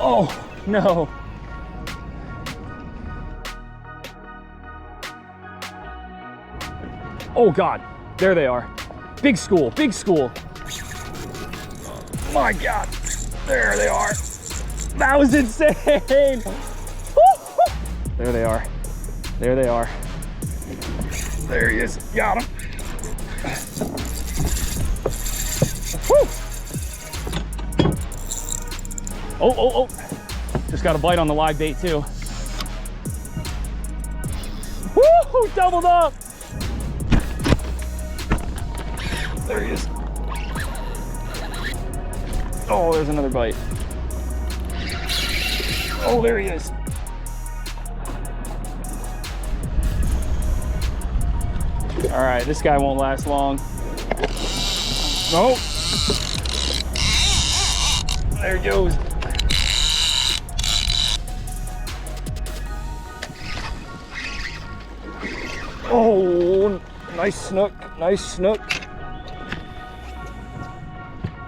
Oh, no. Oh God, there they are. Big school, big school. My God, there they are. That was insane. There they are, there they are. There he is, got him. Woo. Oh. Just got a bite on the live bait too. Woo, doubled up. There he is. Oh, there's another bite. Oh, there he is. All right, this guy won't last long. Nope. There he goes. Oh, nice snook, nice snook.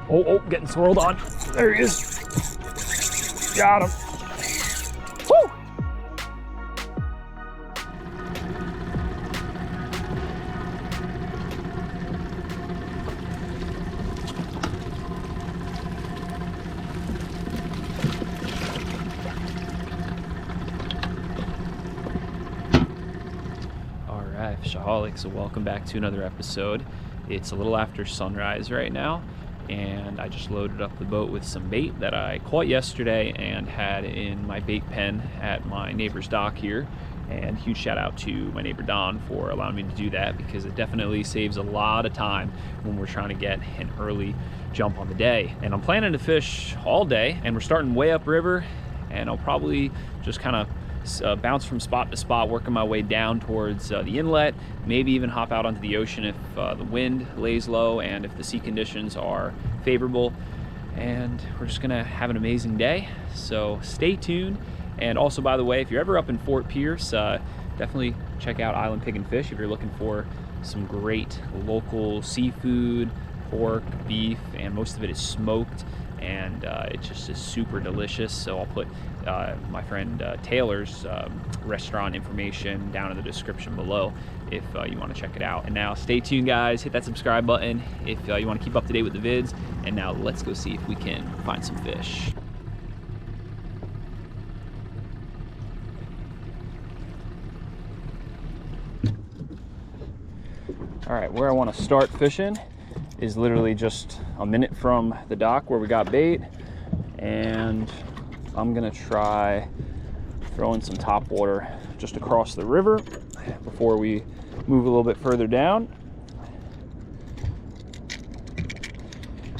Oh, getting swirled on. There he is. Got him. Woo! All right, Fishaholic, so welcome back to another episode. It's a little after sunrise right now, and I just loaded up the boat with some bait that I caught yesterday and had in my bait pen at my neighbor's dock here. And huge shout out to my neighbor Don for allowing me to do that, because it definitely saves a lot of time when we're trying to get an early jump on the day. And I'm planning to fish all day, and we're starting way upriver, and I'll probably just kind of bounce from spot to spot, working my way down towards the inlet, maybe even hop out onto the ocean if the wind lays low and if the sea conditions are favorable. And we're just gonna have an amazing day, so stay tuned. And also, by the way, if you're ever up in Fort Pierce, definitely check out Island Pig and Fish if you're looking for some great local seafood, pork, beef, and most of it is smoked, and it just is super delicious. So I'll put my friend Taylor's restaurant information down in the description below if you want to check it out. And now stay tuned, guys, hit that subscribe button if you want to keep up to date with the vids. And now let's go see if we can find some fish. All right, where I want to start fishing is literally just a minute from the dock where we got bait, and I'm gonna try throwing some top water just across the river before we move a little bit further down.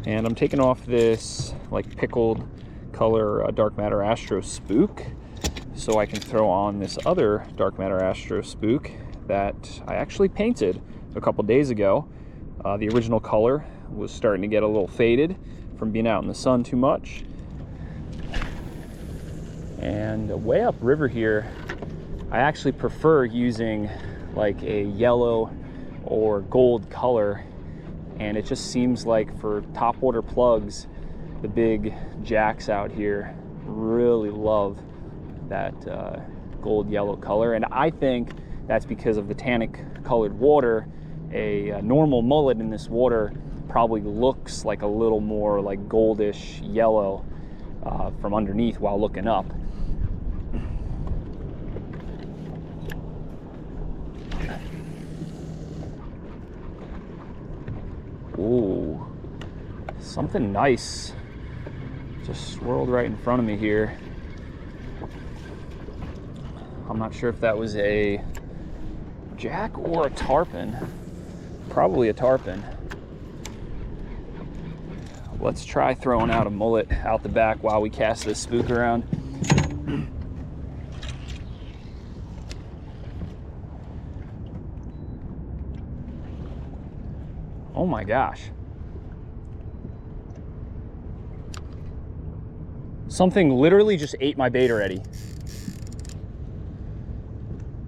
And I'm taking off this like pickled color dark matter Astro Spook so I can throw on this other dark matter Astro Spook that I actually painted a couple days ago. The original color was starting to get a little faded from being out in the sun too much. And way up river here, I actually prefer using like a yellow or gold color, and it just seems like for topwater plugs, the big jacks out here really love that gold yellow color. And I think that's because of the tannic colored water. A normal mullet in this water probably looks like a little more like goldish yellow from underneath while looking up. Ooh, something nice just swirled right in front of me here. I'm not sure if that was a jack or a tarpon. Probably a tarpon. Let's try throwing out a mullet out the back while we cast this spook around. Oh my gosh. Something literally just ate my bait already.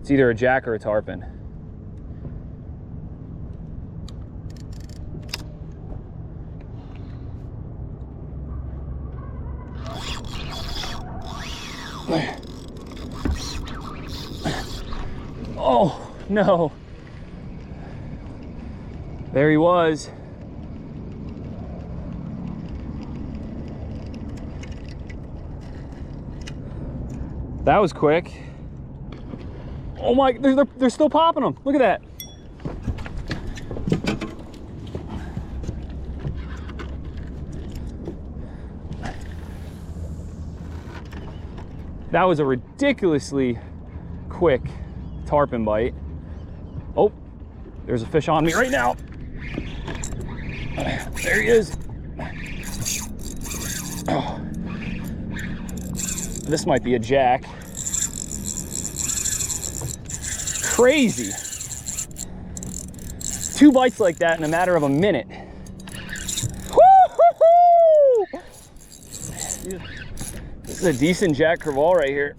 It's either a jack or a tarpon. Oh, no. There he was. That was quick. Oh my, they're still popping them. Look at that. That was a ridiculously quick tarpon bite. Oh, there's a fish on me right now. There he is. Oh. This might be a jack. Crazy. 2 bites like that in a matter of a minute. Woo-hoo-hoo! This is a decent Jack Crevalle right here.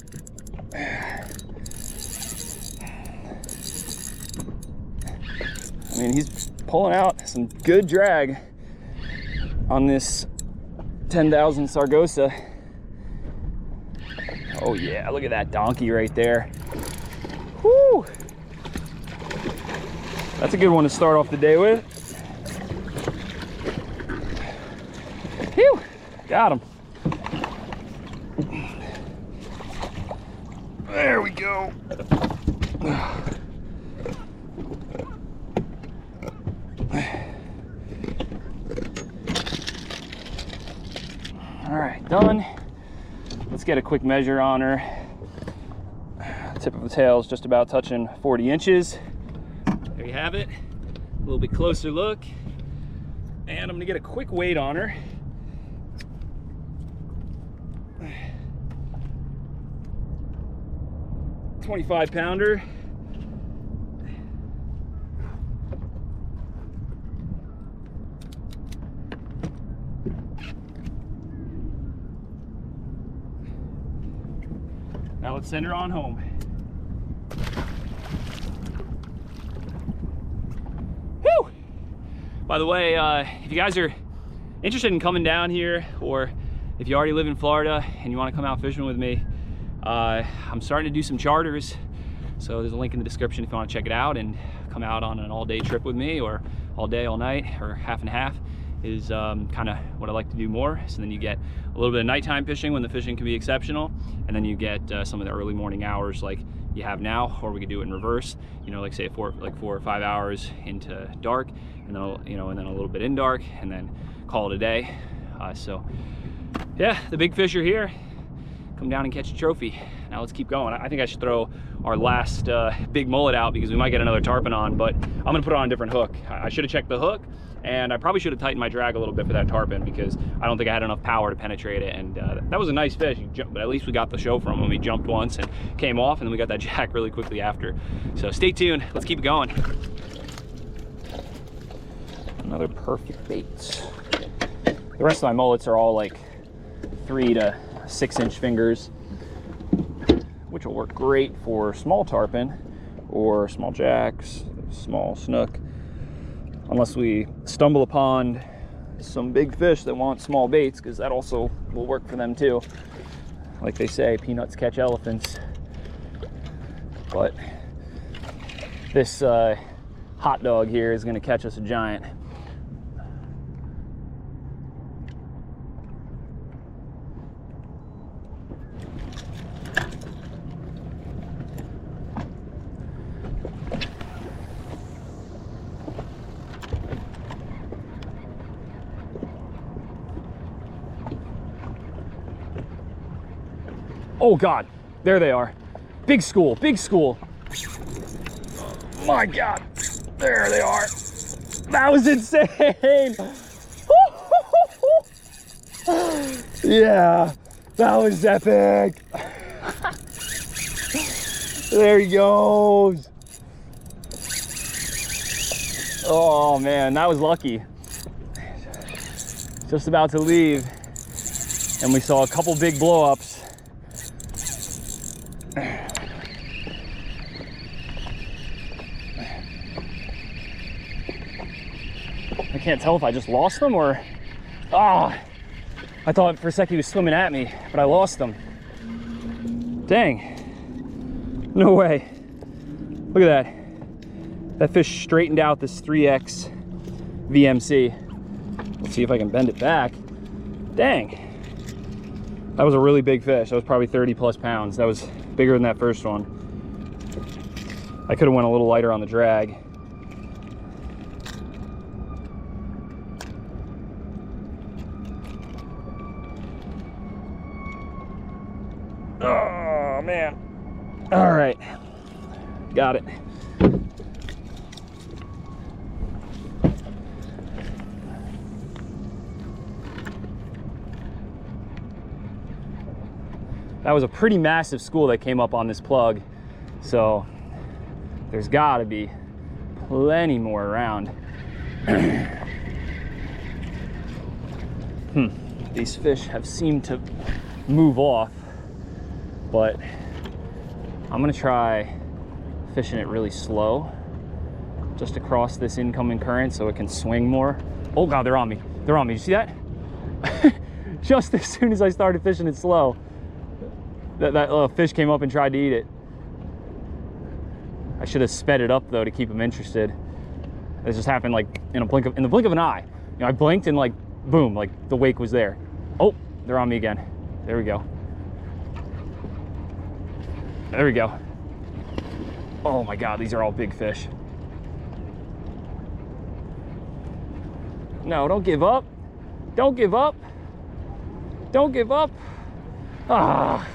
I mean, he's pulling out some good drag on this 10,000 Sargasso. Oh yeah, look at that donkey right there. Whoo! That's a good one to start off the day with. Phew! Got him. There we go. All right, done. Let's get a quick measure on her. Tip of the tail is just about touching 40 inches. There you have it. A little bit closer look. And I'm gonna get a quick weight on her. .25 pounder. Now let's send her on home. Whew! By the way, if you guys are interested in coming down here, or if you already live in Florida and you want to come out fishing with me, I'm starting to do some charters. So there's a link in the description if you want to check it out and come out on an all-day trip with me, or all day, all night, or half and half is kind of what I like to do more. So then you get a little bit of nighttime fishing when the fishing can be exceptional, and then you get some of the early morning hours like you have now, or we could do it in reverse. You know, like say 4 or 5 hours into dark, and then and then a little bit in dark, and then call it a day. So yeah, the big fish are here. Come down and catch a trophy. Now let's keep going. I think I should throw our last big mullet out because we might get another tarpon on, but I'm gonna put it on a different hook. I should have checked the hook, and I probably should have tightened my drag a little bit for that tarpon because I don't think I had enough power to penetrate it. And that was a nice fish, but at least we got the show from him. He jumped once and came off, and then we got that jack really quickly after. So stay tuned, let's keep it going. Another perfect bait. The rest of my mullets are all like 3 to 6 inch fingers, which will work great for small tarpon or small jacks, small snook, unless we stumble upon some big fish that want small baits, because that also will work for them too. Like they say, peanuts catch elephants. But this hot dog here is going to catch us a giant. Oh God, there they are. Big school, big school. My God, there they are. That was insane. Yeah, that was epic. There he goes. Oh man, that was lucky. Just about to leave, and we saw a couple big blow-ups. I can't tell if I just lost them or... I thought for a second he was swimming at me, but I lost him. Dang. No way. Look at that. That fish straightened out this 3X VMC. Let's see if I can bend it back. Dang. That was a really big fish. That was probably 30 plus pounds. That was bigger than that first one. I could have went a little lighter on the drag. Oh man. All right, got it. That was a pretty massive school that came up on this plug, so there's got to be plenty more around. These fish have seemed to move off, but I'm gonna try fishing it really slow just across this incoming current so it can swing more. Oh God, they're on me. They're on me. You see that? Just as soon as I started fishing it slow, that little fish came up and tried to eat it. I should have sped it up though to keep them interested. This just happened like in the blink of an eye. You know, I blinked and like boom, like the wake was there. Oh, they're on me again. There we go. There we go. Oh my God, these are all big fish. No, don't give up. Don't give up. Don't give up. Ah.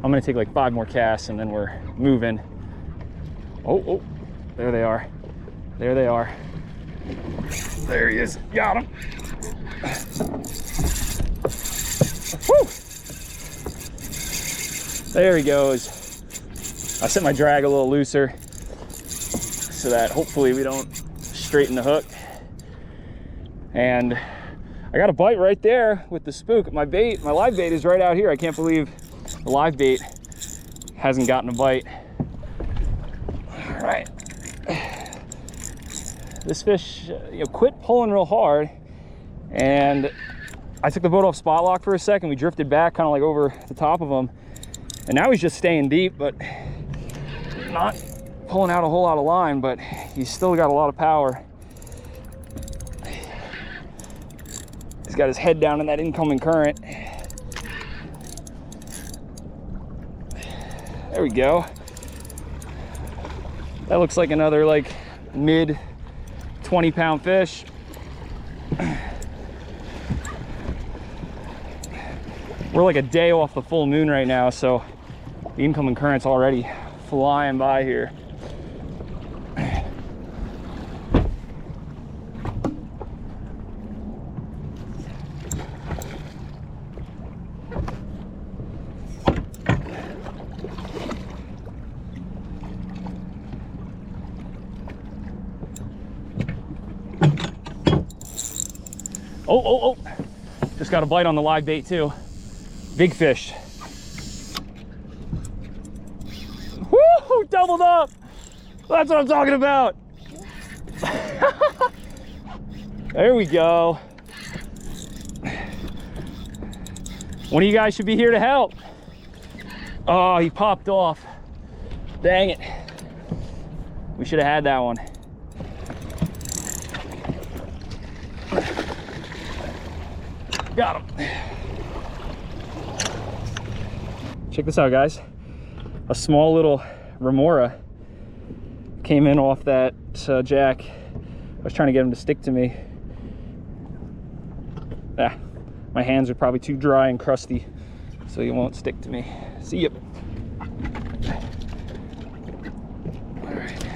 I'm gonna take like 5 more casts and then we're moving. Oh, there they are. There they are. There he is. Got him. Woo! There he goes. I set my drag a little looser so that hopefully we don't straighten the hook. And I got a bite right there with the spook. My bait, my live bait is right out here. I can't believe the live bait hasn't gotten a bite. All right. This fish, quit pulling real hard, and I took the boat off spot lock for a second. We drifted back kind of like over the top of him, and now he's just staying deep, but not pulling out a whole lot of line, but he's still got a lot of power. He's got his head down in that incoming current. There we go. That looks like another like mid 20-pound fish. We're like a day off the full moon right now, so the incoming current's already flying by here. Oh, just got a bite on the live bait too. Big fish. Woo, doubled up. That's what I'm talking about. There we go. One of you guys should be here to help. Oh, he popped off. Dang it. We should have had that one. Got him. Check this out, guys. A small little remora came in off that jack. I was trying to get him to stick to me. My hands are probably too dry and crusty, so he won't stick to me. See ya. All right.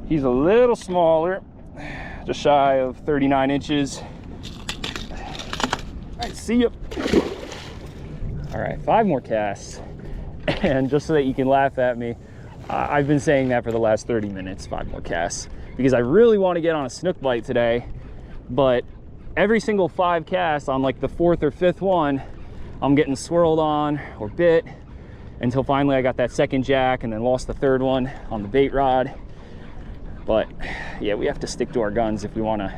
He's a little smaller, just shy of 39 inches. All right, see ya. All right, 5 more casts. And just so that you can laugh at me, I've been saying that for the last 30 minutes, 5 more casts, because I really want to get on a snook bite today, but every single 5 casts on like the 4th or 5th one, I'm getting swirled on or bit until finally I got that second jack and then lost the 3rd one on the bait rod. But yeah, we have to stick to our guns if we want to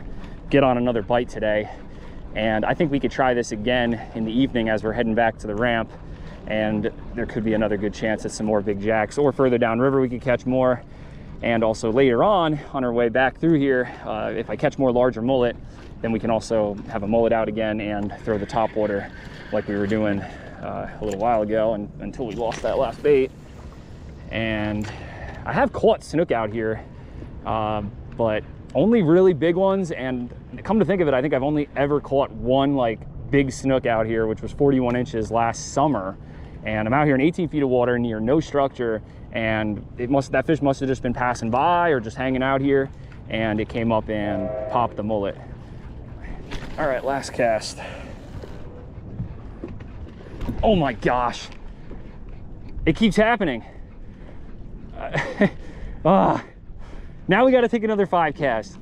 get on another bite today. And I think we could try this again in the evening as we're heading back to the ramp and there could be another good chance at some more big jacks, or further downriver we could catch more. And also later on our way back through here, if I catch more larger mullet, then we can also have a mullet out again and throw the top water like we were doing a little while ago, and until we lost that last bait. And I have caught snook out here, but only really big ones. And come to think of it, I think I've only ever caught one like big snook out here, which was 41 inches last summer. And I'm out here in 18 feet of water near no structure, and that fish must have just been passing by or just hanging out here, and it came up and popped the mullet. All right, last cast. Oh my gosh, it keeps happening. Now we got to take another 5 cast.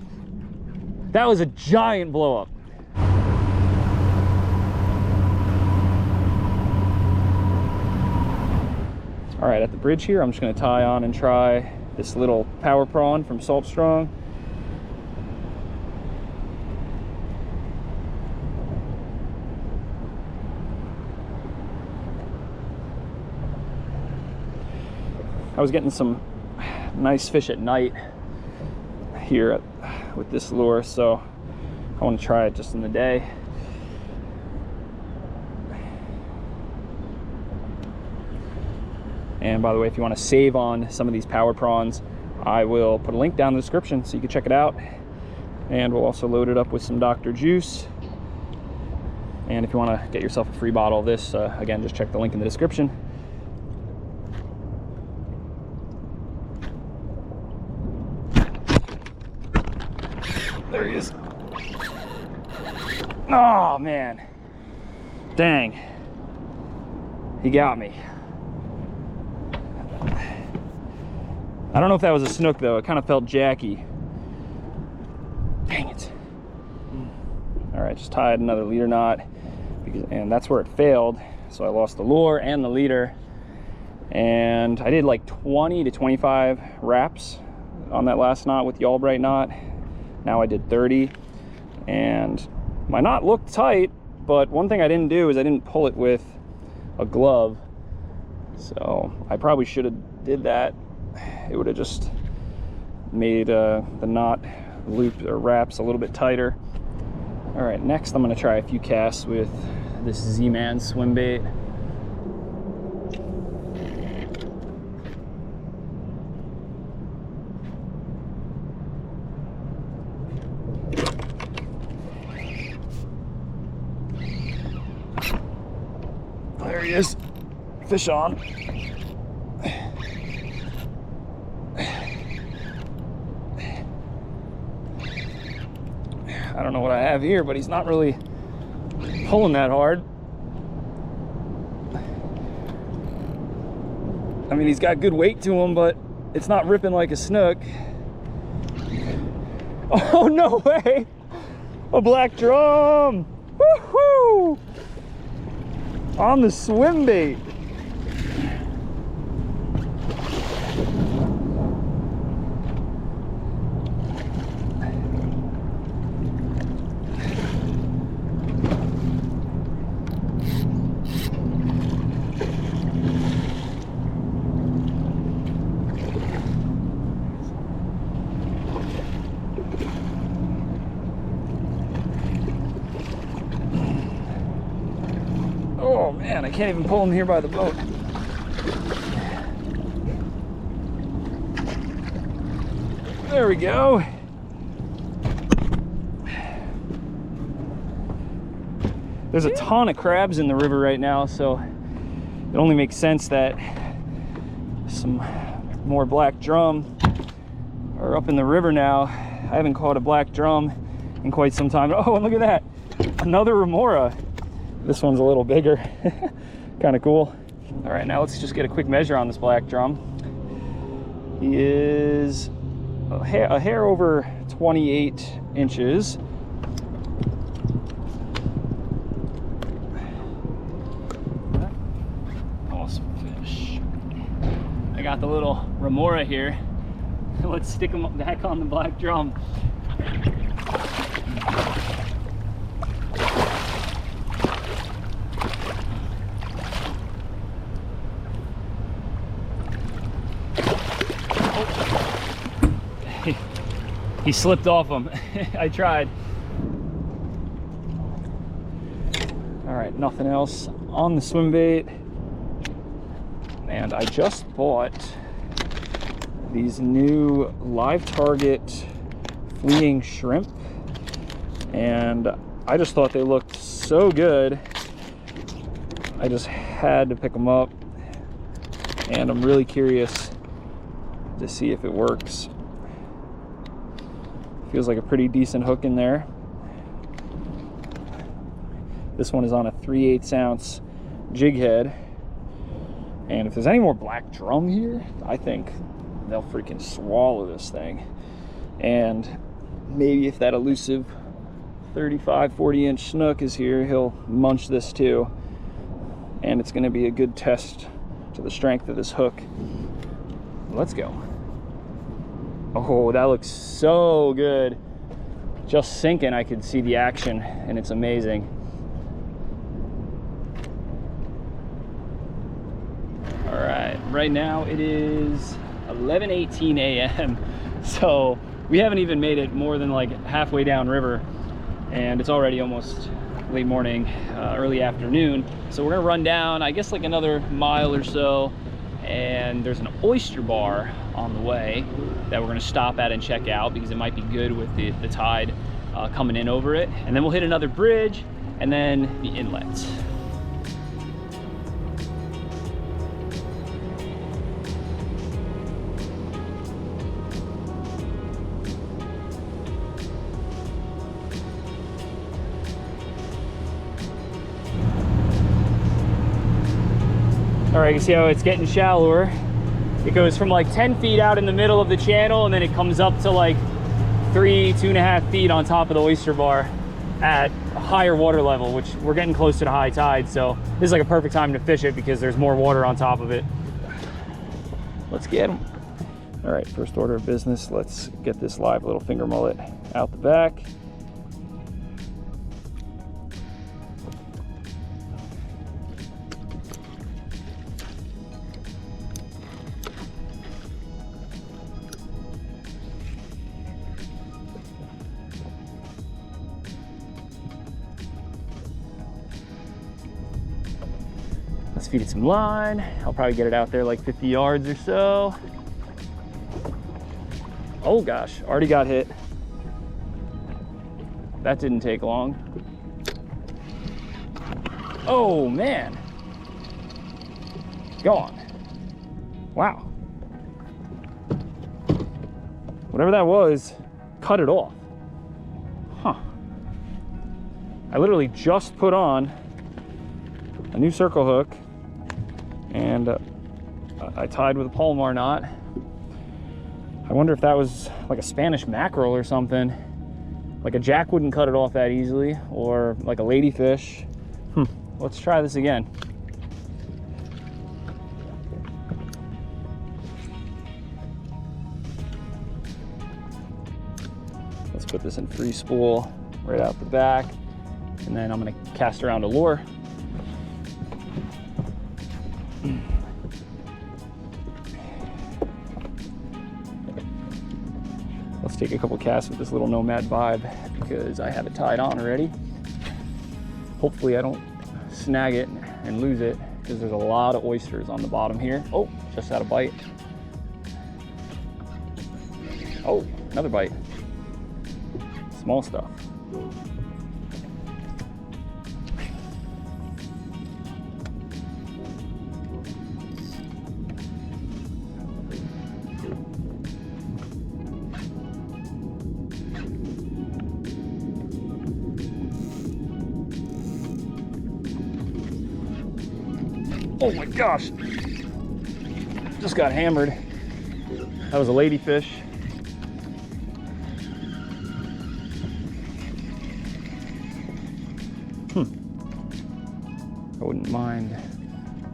That was a giant blow up. All right, at the bridge here, I'm just going to tie on and try this little power prawn from Salt Strong. I was getting some nice fish at night here with this lure, so I want to try it just in the day. And by the way, if you want to save on some of these power prawns, I will put a link down in the description so you can check it out. And we'll also load it up with some Dr. Juice. And if you want to get yourself a free bottle of this, again, just check the link in the description. There he is. Oh man, dang, he got me. I don't know if that was a snook though, it kind of felt jacky. Dang it. All right, just tied another leader knot, and that's where it failed. So I lost the lure and the leader, and I did like 20 to 25 wraps on that last knot with the Albright knot. Now I did 30, and my knot looked tight, but one thing I didn't do is I didn't pull it with a glove. So I probably should have did that. It would have just made the knot loop or wraps a little bit tighter. All right, next I'm gonna try a few casts with this Z-Man swim bait. There he is, fish on. I don't know what I have here, but he's not really pulling that hard. I mean, he's got good weight to him, but it's not ripping like a snook. Oh, no way! A black drum! Woohoo! On the swim bait. Oh man, I can't even pull him here by the boat. There we go. There's a ton of crabs in the river right now, so it only makes sense that some more black drum are up in the river now. I haven't caught a black drum in quite some time. Oh, and look at that, another remora. This one's a little bigger. Kind of cool. All right, now let's just get a quick measure on this black drum. He is a hair over 28 inches. Awesome fish. I got the little remora here. Let's stick him back on the black drum. He slipped off him. I tried. All right, nothing else on the swim bait. And I just bought these new live target fleeing shrimp, and I just thought they looked so good. I just had to pick them up, and I'm really curious to see if it works. Feels like a pretty decent hook in there. This one is on a 3/8 ounce jig head, and if there's any more black drum here, I think they'll freaking swallow this thing. And maybe if that elusive 35-40 inch snook is here, he'll munch this too, and it's going to be a good test to the strength of this hook. Let's go. Oh, that looks so good. Just sinking, I could see the action, and it's amazing. All right, right now it is 11:18 a.m. So we haven't even made it more than like halfway down river, and it's already almost late morning, early afternoon. So we're gonna run down, I guess, like another mile or so, and there's an oyster bar on the way that we're gonna stop at and check out because it might be good with the tide coming in over it. And then we'll hit another bridge and then the inlets. All right, you see how it's getting shallower. It goes from like 10 feet out in the middle of the channel, and then it comes up to like 2.5 feet on top of the oyster bar at a higher water level, which we're getting close to the high tide. So this is like a perfect time to fish it because there's more water on top of it. Let's get them. All right, first order of business, let's get this live little finger mullet out the back. Let's feed it some line. I'll probably get it out there like 50 yards or so. Oh gosh, already got hit. That didn't take long. Oh man. Go on. Wow. Whatever that was, cut it off. Huh. I literally just put on a new circle hook, and I tied with a Palomar knot. I wonder if that was like a Spanish mackerel or something. Like a jack wouldn't cut it off that easily, or like a ladyfish. Let's try this again. Let's put this in free spool right out the back, and then I'm gonna cast around a lure. Let's take a couple casts with this little Nomad Vibe because I have it tied on already. Hopefully I don't snag it and lose it because there's a lot of oysters on the bottom here. Oh, just had a bite. Oh, another bite. Small stuff. Oh my gosh, just got hammered. That was a ladyfish. I wouldn't mind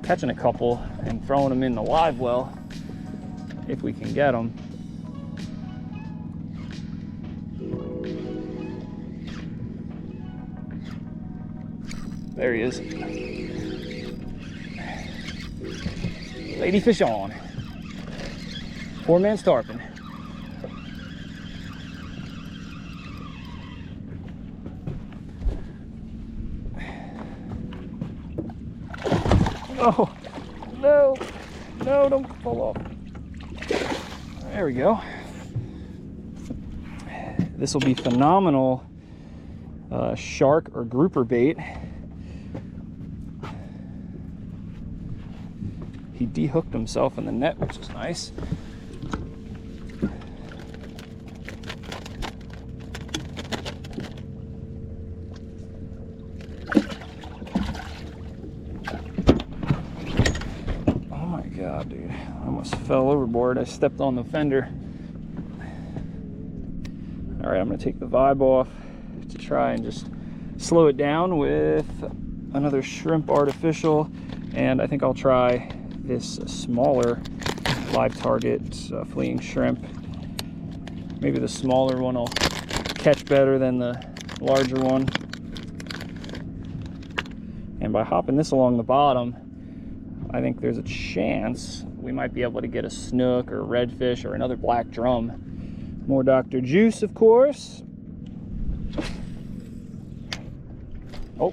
catching a couple and throwing them in the live well if we can get them. There he is. Ladyfish on. Poor man's tarpon. Oh, no, no, don't fall off. There we go. This will be phenomenal shark or grouper bait. He dehooked himself in the net, which is nice. Oh my God, dude. I almost fell overboard. I stepped on the fender. All right, I'm gonna take the vibe off to try and just slow it down with another shrimp artificial. And I think I'll try this smaller live target fleeing shrimp. Maybe the smaller one will catch better than the larger one. And by hopping this along the bottom, I think there's a chance we might be able to get a snook or a redfish or another black drum. More Dr. Juice, of course. Oh,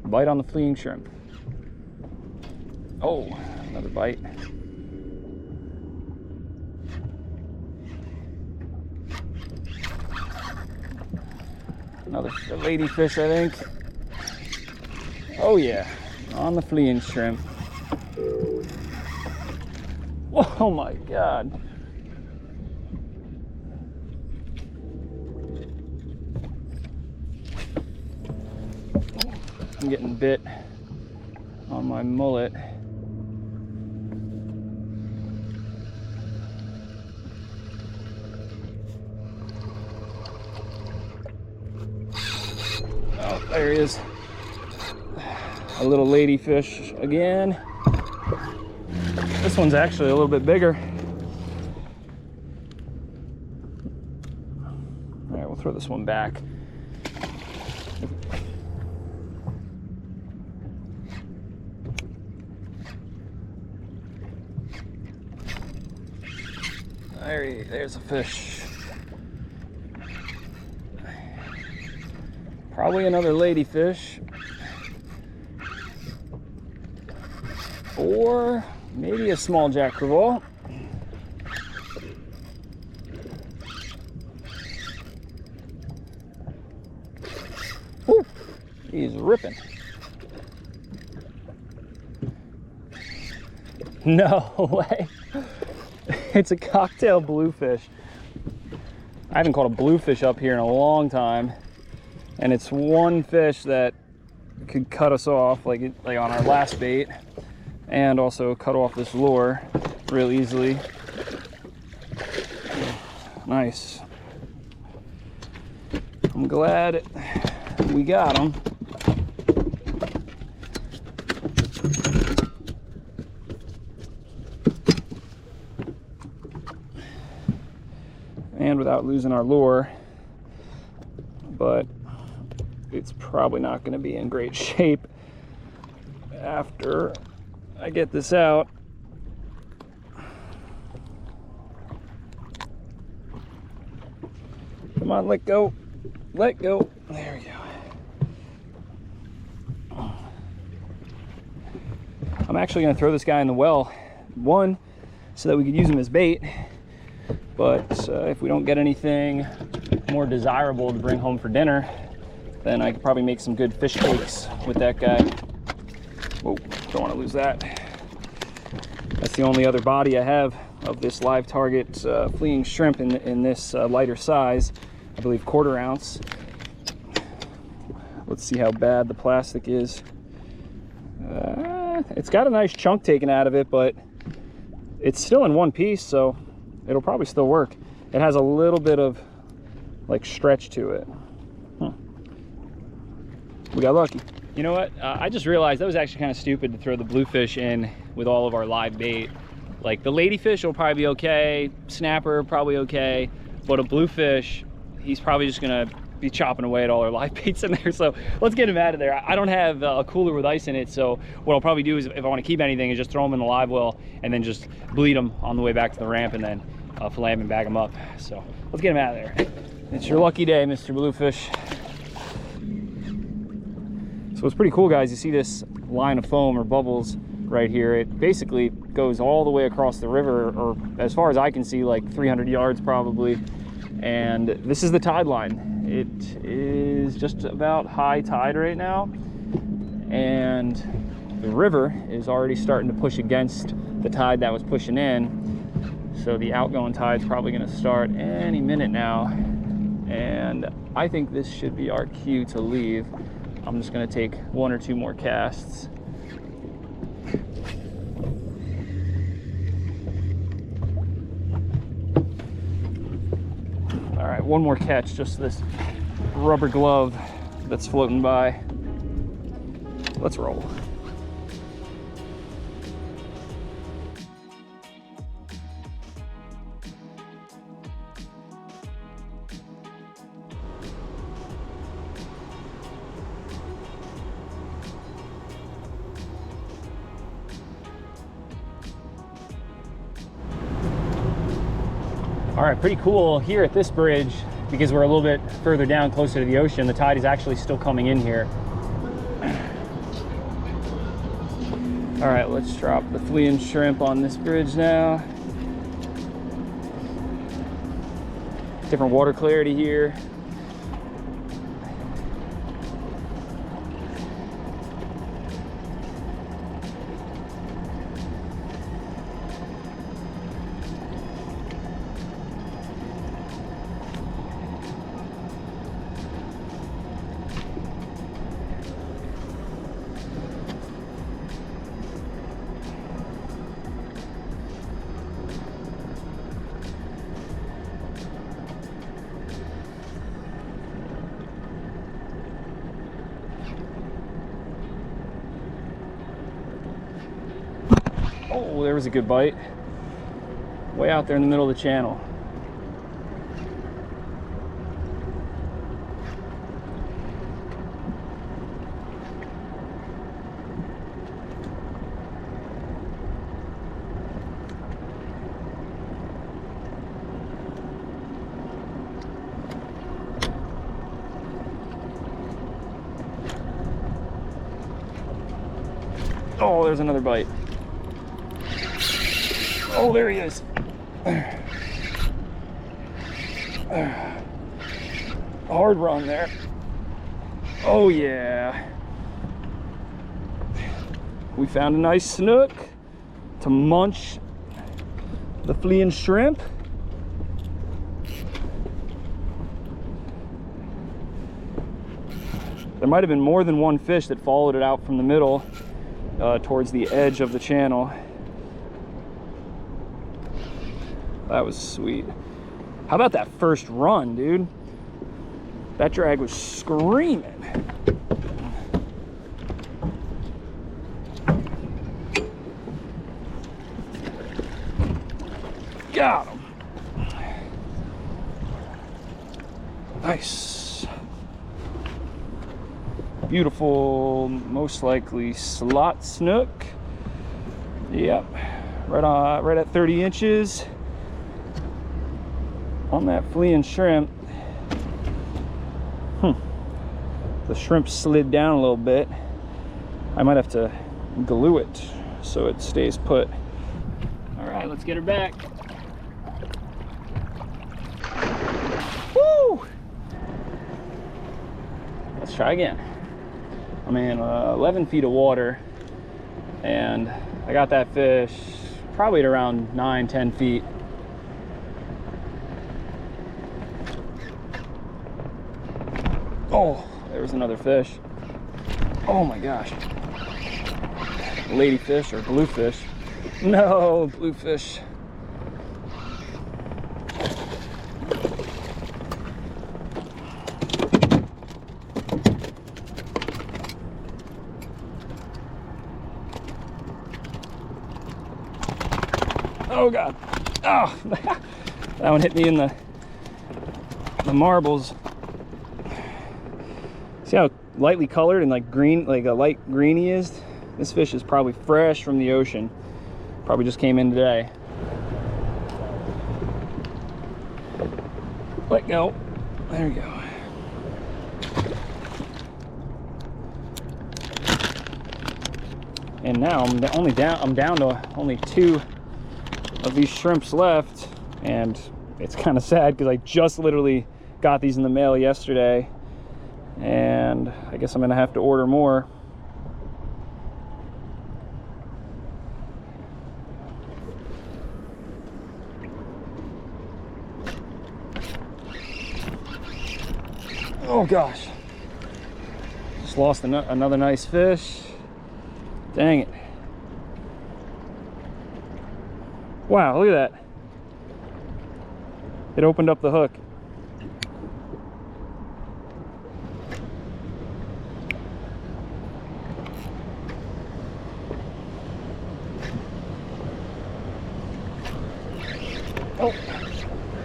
bite on the fleeing shrimp. Oh, another bite. Another ladyfish, I think. Oh yeah, on the fleeing shrimp. Oh my God. I'm getting bit on my mullet. Oh, there he is. A little ladyfish again. This one's actually a little bit bigger. All right, we'll throw this one back. There's a fish. Probably another ladyfish. Or maybe a small Jack Crevalle. Woo! He's ripping. No way. It's a cocktail bluefish. I haven't caught a bluefish up here in a long time. And it's one fish that could cut us off, like on our last bait, and also cut off this lure real easily. Nice. I'm glad we got him. And without losing our lure, but it's probably not going to be in great shape after I get this out. Come on, let go. Let go. There we go. I'm actually going to throw this guy in the well. One, so that we could use him as bait. But if we don't get anything more desirable to bring home for dinner, then I could probably make some good fish cakes with that guy. Whoa, don't want to lose that. That's the only other body I have of this live target fleeing shrimp in this lighter size. I believe 1/4 ounce. Let's see how bad the plastic is. It's got a nice chunk taken out of it, but it's still in one piece, so it'll probably still work. It has a little bit of like stretch to it. We got lucky. You know what? I just realized that was actually kind of stupid to throw the bluefish in with all of our live bait. Like the ladyfish will probably be okay, snapper probably okay, but a bluefish, he's probably just gonna be chopping away at all our live baits in there. So let's get him out of there. I don't have a cooler with ice in it, so what I'll probably do is, if I want to keep anything, is just throw them in the live well and then just bleed them on the way back to the ramp, and then fillet them and bag them up. So let's get him out of there. It's your lucky day, Mr. Bluefish. So it's pretty cool, guys. You see this line of foam or bubbles right here. It basically goes all the way across the river, or as far as I can see, like 300 yards probably. And this is the tide line. It is just about high tide right now, and the river is already starting to push against the tide that was pushing in. So the outgoing tide's probably going to start any minute now, and I think this should be our cue to leave. I'm just going to take 1 or 2 more casts. All right, 1 more catch, just this rubber glove that's floating by. Let's roll. All right, pretty cool here at this bridge, because we're a little bit further down, closer to the ocean. The tide is actually still coming in here. All right, let's drop the fleeing shrimp on this bridge now. Different water clarity here. Oh, there was a good bite. Way out there in the middle of the channel. Oh, there's another bite. Oh, there he is. Hard run there. Oh yeah. We found a nice snook to munch the fleeing shrimp. There might have been more than one fish that followed it out from the middle towards the edge of the channel. That was sweet. How about that first run, dude? That drag was screaming. Got him. Nice. Beautiful, most likely slot snook. Yep, right at 30 inches. On that fleeing shrimp. The shrimp slid down a little bit. I might have to glue it so it stays put. All right, let's get her back. Woo! Let's try again. I'm in 11 feet of water, and I got that fish probably at around 9-10 feet. Oh, there was another fish. Oh my gosh. Ladyfish or bluefish. No, bluefish. Oh God. Oh, that one hit me in the marbles. See how lightly colored and like green, like a light green he is? This fish is probably fresh from the ocean. Probably just came in today. Let go. There we go. And now I'm down to only 2 of these shrimps left, and it's kind of sad because I just literally got these in the mail yesterday, and I guess I'm gonna have to order more. Oh gosh, just lost another nice fish. Dang it. Wow, look at that. It opened up the hook. Oh.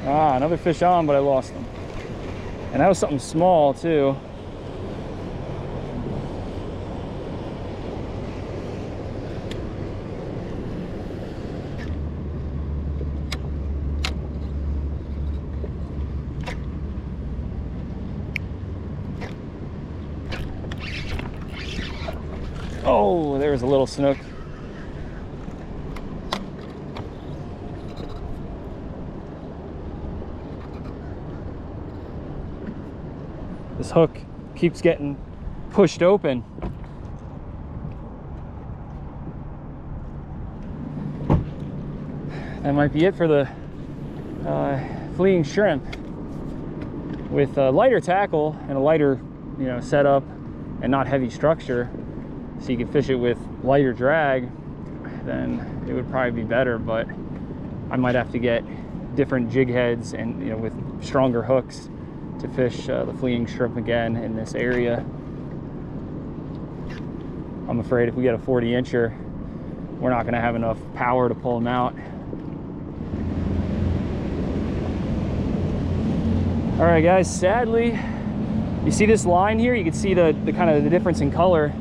Ah, another fish on, but I lost him. And that was something small too. Oh, there's a little snook. This hook keeps getting pushed open. That might be it for the fleeing shrimp. With a lighter tackle and a lighter, setup and not heavy structure, so you can fish it with lighter drag, then it would probably be better. But I might have to get different jig heads and with stronger hooks to fish the fleeing shrimp again in this area. I'm afraid if we get a 40-incher, we're not going to have enough power to pull them out. All right, guys, sadly, you see this line here? You can see the kind of the difference in color.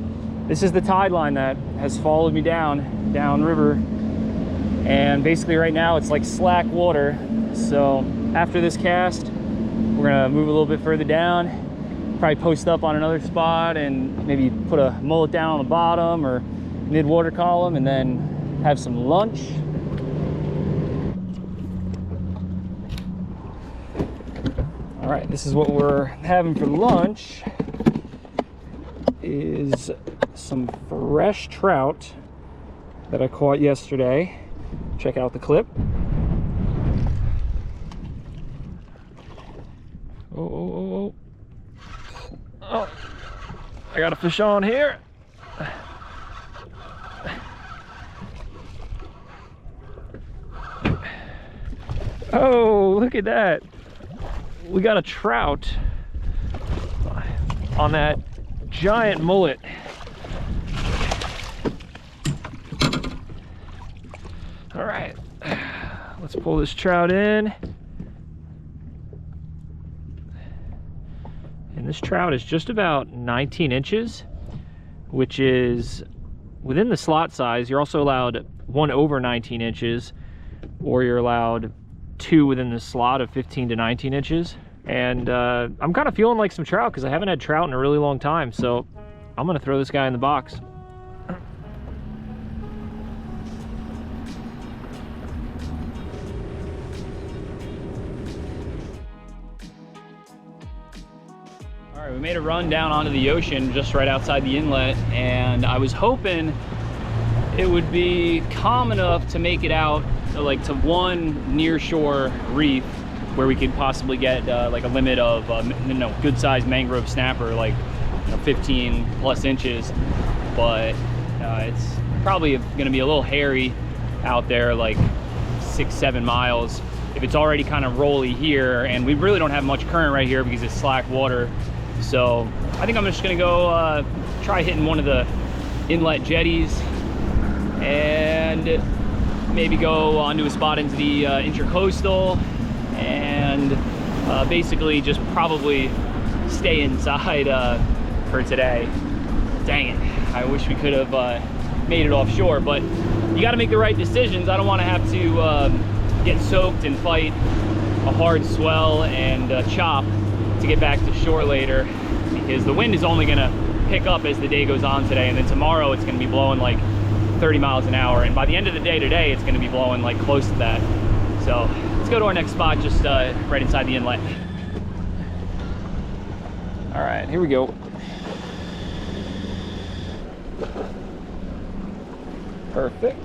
This is the tide line that has followed me down river. And basically right now it's like slack water. So after this cast, we're gonna move a little bit further down, probably post up on another spot and maybe put a mullet down on the bottom or mid-water column, and then have some lunch. All right, this is what we're having for lunch. Is some fresh trout that I caught yesterday. Check out the clip. Oh, I got a fish on here. Oh, look at that. We got a trout on that giant mullet. All right, let's pull this trout in. And this trout is just about 19 inches, which is within the slot size. You're also allowed 1 over 19 inches, or you're allowed 2 within the slot of 15 to 19 inches. And I'm kind of feeling like some trout because I haven't had trout in a really long time. So I'm gonna throw this guy in the box. All right, we made a run down onto the ocean just right outside the inlet, and I was hoping it would be calm enough to make it out like to one near shore reef where we could possibly get like a limit of good sized mangrove snapper, like 15 plus inches. But it's probably gonna be a little hairy out there, like 6-7 miles. If it's already kind of rolly here, and we really don't have much current right here because it's slack water. So I think I'm just gonna go try hitting one of the inlet jetties and maybe go onto a spot into the intercoastal and basically just probably stay inside for today. Dang it, I wish we could have made it offshore, but you got to make the right decisions. I don't want to have to get soaked and fight a hard swell and chop to get back to shore later, because the wind is only going to pick up as the day goes on today, and then tomorrow it's going to be blowing like 30 miles an hour. And by the end of the day today, it's gonna be blowing like close to that. So let's go to our next spot, just right inside the inlet. All right, here we go. Perfect.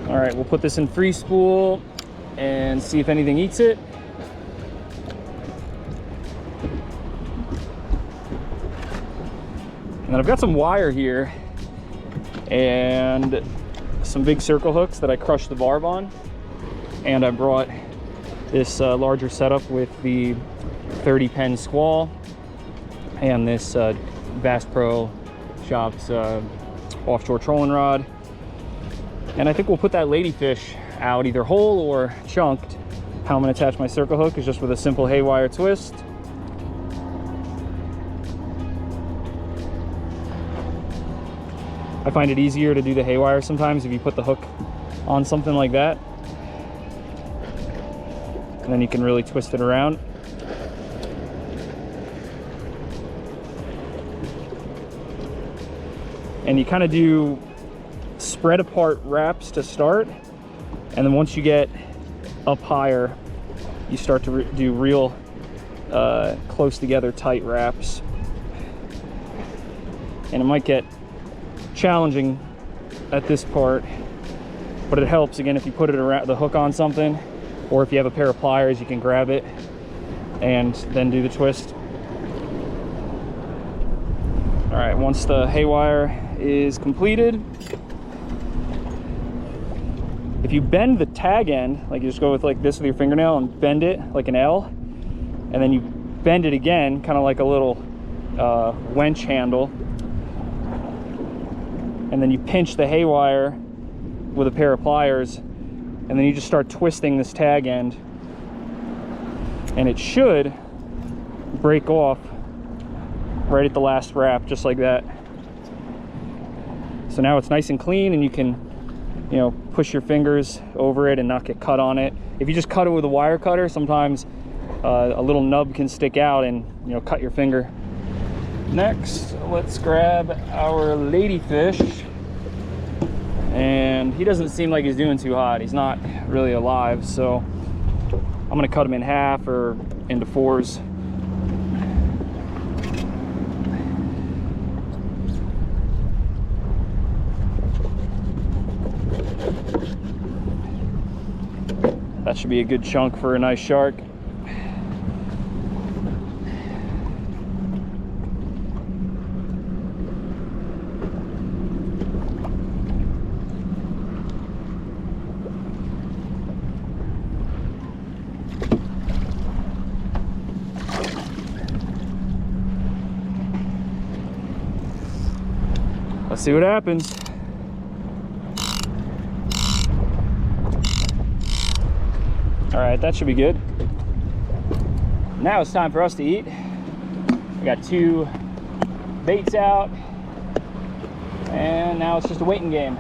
All right, we'll put this in free spool and see if anything eats it. And then I've got some wire here and some big circle hooks that I crushed the barb on. And I brought this larger setup with the 30 pen squall and this Bass Pro Shops offshore trolling rod. And I think we'll put that ladyfish out either whole or chunked. How I'm gonna attach my circle hook is just with a simple haywire twist. I find it easier to do the haywire sometimes if you put the hook on something like that. And then you can really twist it around. And you kind of do spread apart wraps to start, and then once you get up higher, you start to do real close together tight wraps. And it might get challenging at this part, but it helps again if you put it around the hook on something, or if you have a pair of pliers, you can grab it and then do the twist. All right, once the haywire is completed, if you bend the tag end, like you just go with like this with your fingernail and bend it like an L, and then you bend it again, kind of like a little wench handle, and then you pinch the haywire with a pair of pliers, and then you just start twisting this tag end, and it should break off right at the last wrap, just like that. So now it's nice and clean, and you can, you know, push your fingers over it and not get cut on it. If you just cut it with a wire cutter, sometimes a little nub can stick out and, you know, cut your finger. Next, let's grab our ladyfish. And he doesn't seem like he's doing too hot. He's not really alive, so I'm gonna cut him in half or into fours. That should be a good chunk for a nice shark. Let's see what happens. All right, that should be good. Now it's time for us to eat. We got 2 baits out, and now it's just a waiting game.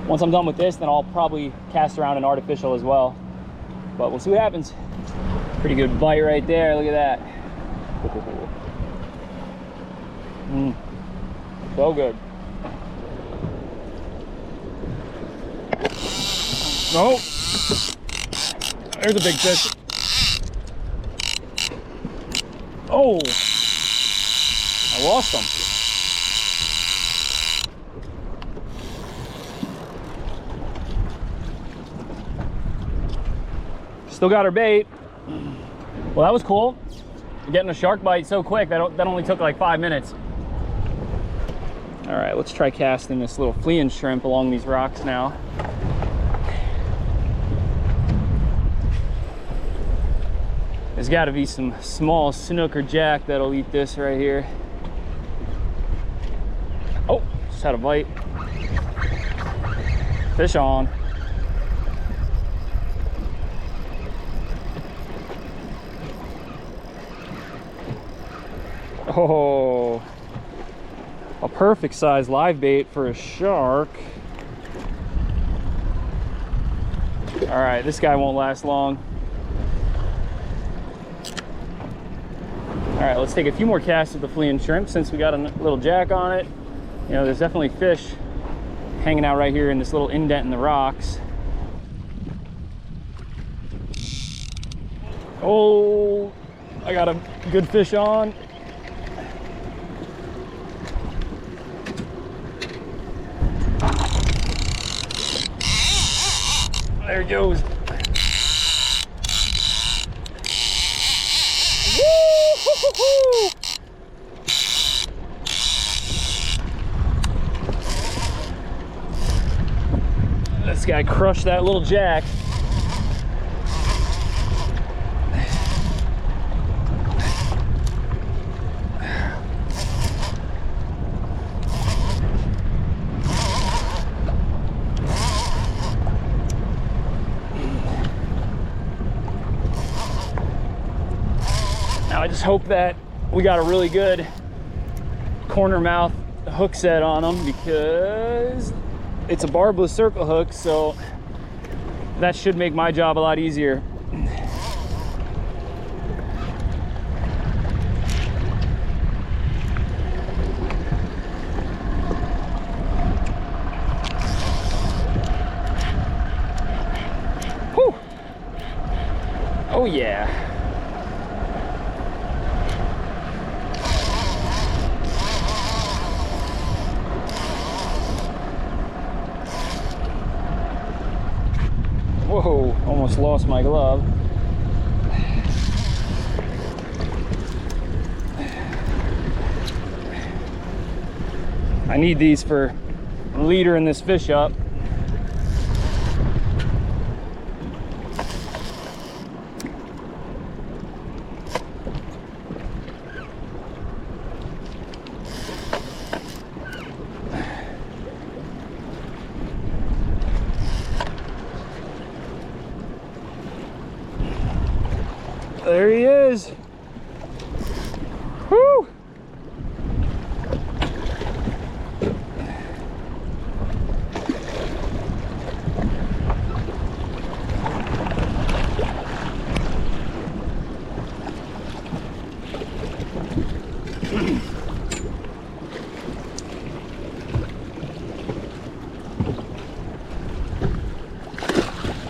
Once I'm done with this, then I'll probably cast around an artificial as well, but we'll see what happens. Pretty good bite right there, look at that. So good. Nope. There's a big fish. Oh, I lost him. Still got our bait. Well, that was cool. Getting a shark bite so quick, that only took like 5 minutes. All right, let's try casting this little fleeing shrimp along these rocks now. There's got to be some small snook or jack that'll eat this right here. Oh, just had a bite. Fish on. Oh, a perfect size live bait for a shark. All right, this guy won't last long. All right, let's take a few more casts of the fleeing shrimp since we got a little jack on it. You know, there's definitely fish hanging out right here in this little indent in the rocks. Oh, I got a good fish on. There he goes. Woo-hoo-hoo-hoo! This guy crushed that little jack. I just hope that we got a really good corner mouth hook set on them, because it's a barbless circle hook, so that should make my job a lot easier. Whew. Oh yeah. Whoa, almost lost my glove. I need these for leadering this fish up. There he is. Woo!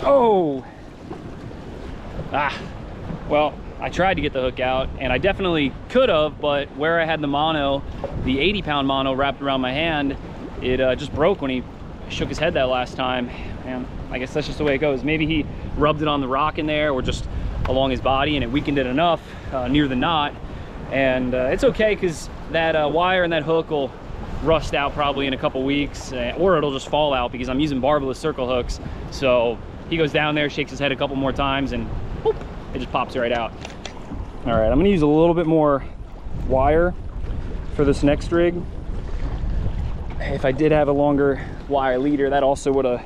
Oh! Ah! Well, I tried to get the hook out, and I definitely could have, but where I had the mono, the 80-pound mono wrapped around my hand, it just broke when he shook his head that last time. And I guess that's just the way it goes. Maybe he rubbed it on the rock in there or just along his body, and it weakened it enough near the knot. And it's okay, because that wire and that hook will rust out probably in a couple weeks, or it'll just fall out, because I'm using barbless circle hooks. So he goes down there, shakes his head a couple more times, and whoop, it just pops right out. All right, I'm gonna use a little bit more wire for this next rig. If I did have a longer wire leader, that also would have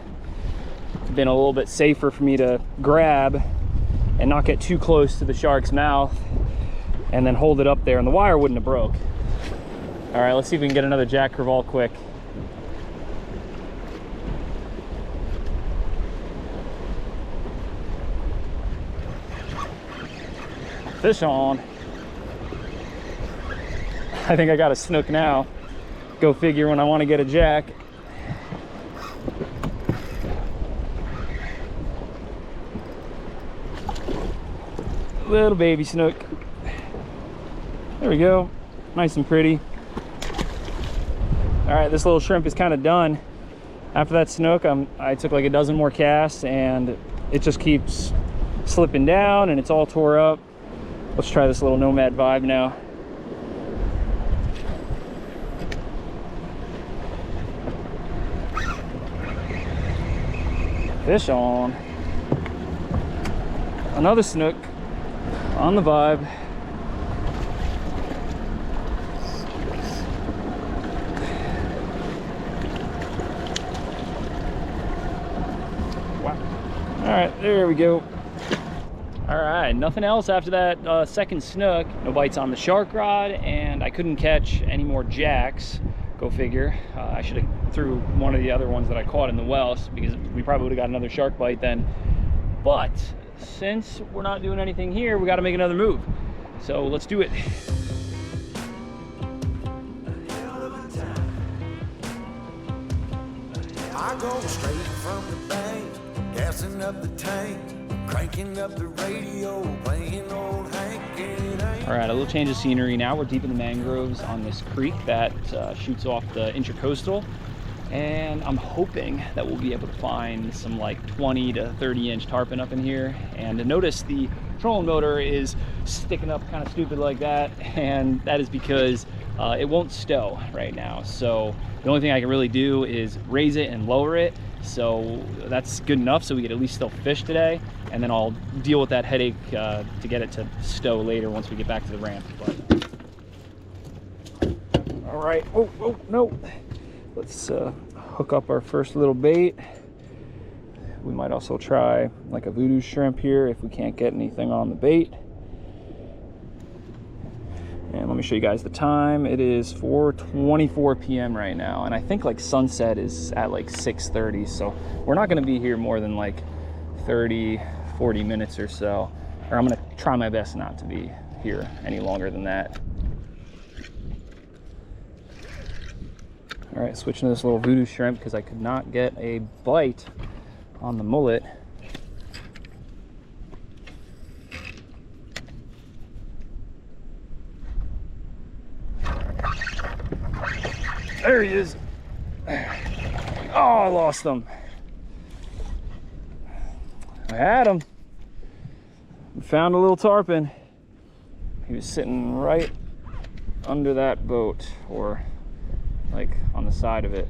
been a little bit safer for me to grab and not get too close to the shark's mouth and then hold it up there, and the wire wouldn't have broke. All right, let's see if we can get another Jack Crevalle quick. Fish on. I think I got a snook now. Go figure when I want to get a jack. Little baby snook. There we go. Nice and pretty. All right, this little shrimp is kind of done. After that snook, I took like a dozen more casts, and it just keeps slipping down and it's all tore up. Let's try this little Nomad Vibe now. Fish on. Another snook on the Vibe. Wow. All right, there we go. All right, nothing else after that second snook. No bites on the shark rod, and I couldn't catch any more jacks. Go figure. I should have threw one of the other ones that I caught in the wells, because we probably would have got another shark bite then. But since we're not doing anything here, we got to make another move. So let's do it. I go straight from the bank, gassing up the tank, cranking up the radio, playing old Hank. All right, a little change of scenery now. We're deep in the mangroves on this creek that shoots off the intracoastal, and I'm hoping that we'll be able to find some like 20 to 30 inch tarpon up in here. And notice the trolling motor is sticking up kind of stupid like that, and that is because it won't stow right now. So the only thing I can really do is raise it and lower it. So that's good enough so we could at least still fish today, and then I'll deal with that headache to get it to stow later once we get back to the ramp. But all right, oh no, let's hook up our first little bait. We might also try like a voodoo shrimp here if we can't get anything on the bait. And let me show you guys the time. It is 4:24 p.m. right now, and I think like sunset is at like 6:30, so we're not going to be here more than like 30-40 minutes or so, or I'm going to try my best not to be here any longer than that. All right, switching to this little voodoo shrimp because I could not get a bite on the mullet. There he is. Oh, I lost him. I had him. We found a little tarpon. He was sitting right under that boat, or like on the side of it.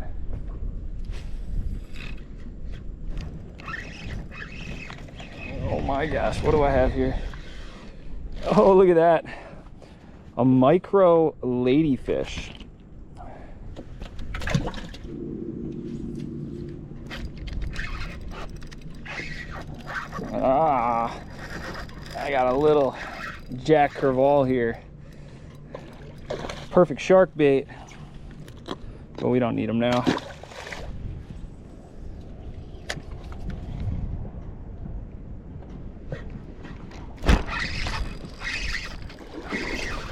Oh my gosh, what do I have here? Oh, look at that. A micro ladyfish. Ah, I got a little Jack Crevalle here. Perfect shark bait, but we don't need them now.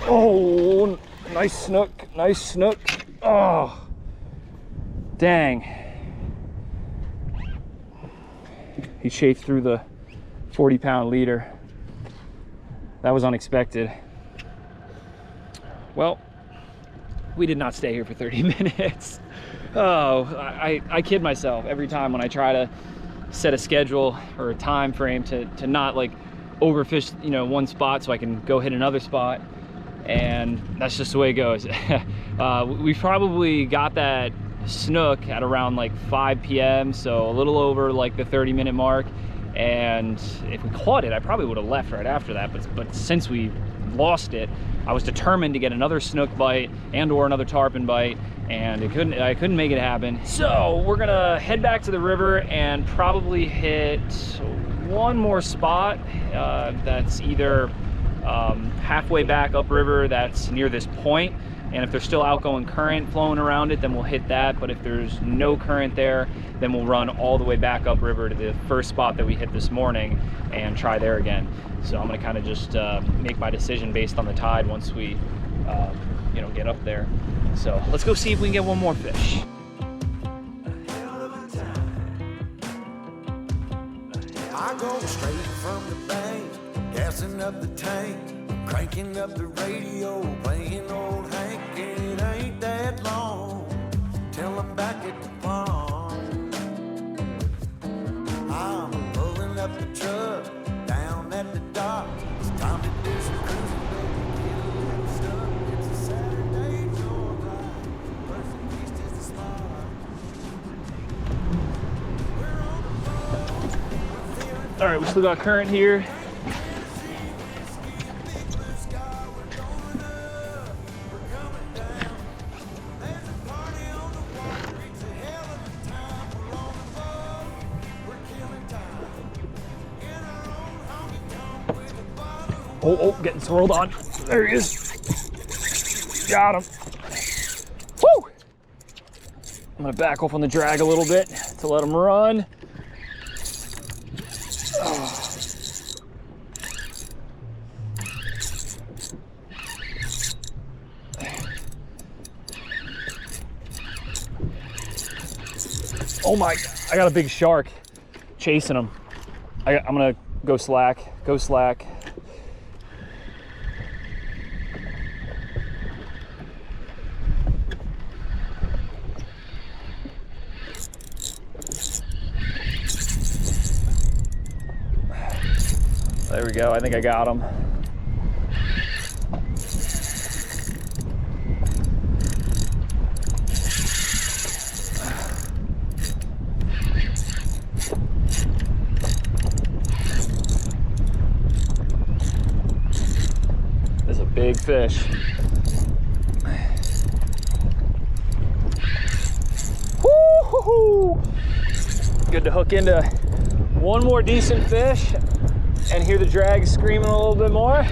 Oh, nice snook, nice snook. Oh, dang. He chafed through the 40-pound leader. That was unexpected. Well, we did not stay here for 30 minutes. Oh, I kid myself every time when I try to set a schedule or a time frame to not like overfish, you know, one spot so I can go hit another spot, and that's just the way it goes. We probably got that snook at around like 5 p.m. so a little over like the 30-minute mark, and if we caught it I probably would have left right after that, but since we lost it, I was determined to get another snook bite and or another tarpon bite, and I couldn't make it happen. So we're gonna head back to the river and probably hit one more spot that's either halfway back upriver that's near this point, and if there's still outgoing current flowing around it, then we'll hit that. But if there's no current there, then we'll run all the way back upriver to the first spot that we hit this morning and try there again. So I'm gonna kind of just make my decision based on the tide once we you know, get up there. So let's go see if we can get one more fish. I go straight from the bank, gassing up the tank, cranking up the radio, playing old Hank. It ain't that long till I'm back at the pond. I'm pulling up the truck down at the dock. It's time to do some cruising, baby, get a little stuck. It's a Saturday joyride, First East is the spot. We're on the road, we're feeling All right, we still got current here. Oh, getting swirled on. There he is. Got him. Woo! I'm gonna back off on the drag a little bit to let them run. Oh my, I got a big shark chasing him. I'm gonna go slack, go slack. There we go, I think I got him. This is a big fish. Woo-hoo-hoo. Good to hook into one more decent fish and hear the drag screaming a little bit more.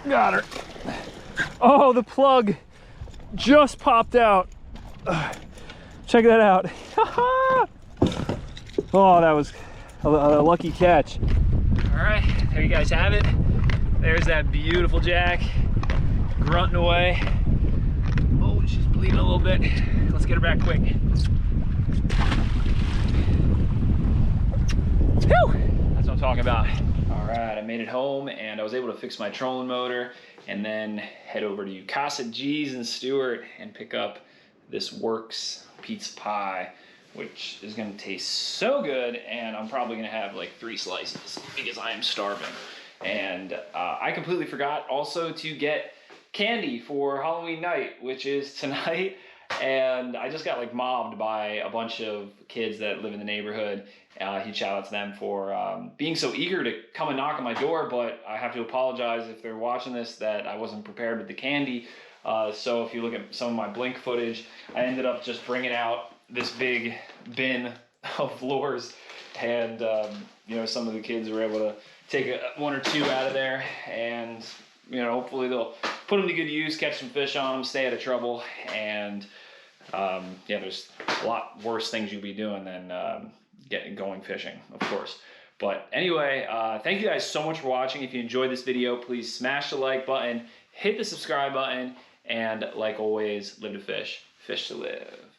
Got her. Oh, the plug just popped out. Check that out. Oh, that was a lucky catch. All right, there you guys have it. There's that beautiful Jack grunting away. Oh, she's bleeding a little bit. Let's get her back quick. Whew! That's what I'm talking about. All right, I made it home and I was able to fix my trolling motor and then head over to Casa G's in Stewart and pick up this Works pizza pie, which is gonna taste so good, and I'm probably gonna have like 3 slices because I am starving. And I completely forgot also to get candy for Halloween night, which is tonight. And I just got like mobbed by a bunch of kids that live in the neighborhood. Huge shout out to them for being so eager to come and knock on my door, but I have to apologize if they're watching this that I wasn't prepared with the candy. So if you look at some of my blink footage, I ended up just bringing out this big bin of lures, and you know, some of the kids were able to take 1 or 2 out of there, and you know, hopefully they'll put them to good use, catch some fish on them, stay out of trouble. And yeah, there's a lot worse things you'll be doing than going fishing, of course. But anyway, thank you guys so much for watching. If you enjoyed this video, please smash the like button, hit the subscribe button, and like always, live to fish, fish to live.